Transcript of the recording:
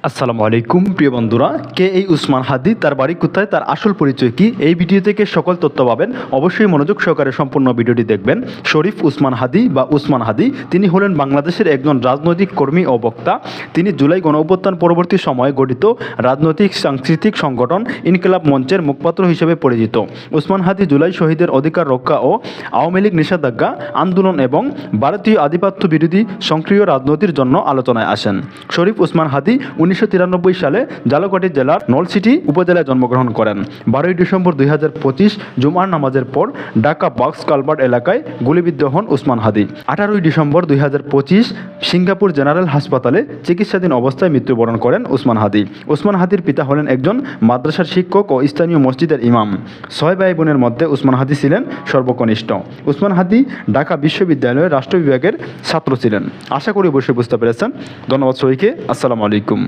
আসসালামু আলাইকুম প্রিয় বন্ধুরা, কে এই উসমান হাদি, তার বাড়ি কোথায়, তার আসল পরিচয় কি, এই ভিডিও থেকে সকল তথ্য পাবেন। অবশ্যই মনোযোগ সহকারে সম্পূর্ণ ভিডিওটি দেখবেন। শরীফ উসমান হাদি বা উসমান হাদি তিনি হলেন বাংলাদেশের একজন রাজনৈতিক কর্মী ও বক্তা। তিনি জুলাই গণঅভ্যুত্থান পরবর্তী সময়ে গঠিত রাজনৈতিক সাংস্কৃতিক সংগঠন ইনকিলাব মঞ্চের মুখপাত্র হিসেবে পরিচিত। উসমান হাদি জুলাই শহীদের অধিকার রক্ষা ও আওয়ামী লীগ নিষেধাজ্ঞা আন্দোলন এবং ভারতীয় আধিপত্য বিরোধী সক্রিয় রাজনীতির জন্য আলোচনায় আসেন। শরীফ উসমান হাদি 1993 সালে ঝালকাঠি জেলার নলছিটি উপজেলায় জন্মগ্রহণ করেন। 12 ডিসেম্বর 2025 জুমার নামাজের পর ঢাকা বক্স কালভার্ট এলাকায় গুলিবিদ্ধ হন উসমান হাদি। 18 ডিসেম্বর 2025 সিঙ্গাপুর জেনারেল হাসপাতালে চিকিৎসাধীন অবস্থায় মৃত্যুবরণ করেন উসমান হাদি। উসমান হাদির পিতা হলেন একজন মাদ্রাসার শিক্ষক ও স্থানীয় মসজিদের ইমাম। 6 ভাই বোনের মধ্যে উসমান হাদি ছিলেন সর্বকনিষ্ঠ। উসমান হাদি ঢাকা বিশ্ববিদ্যালয়ের রাষ্ট্র বিভাগের ছাত্র ছিলেন। আশা করি অবশ্যই বুঝতে পেরেছেন। ধন্যবাদ সবাইকে। আসসালামু আলাইকুম।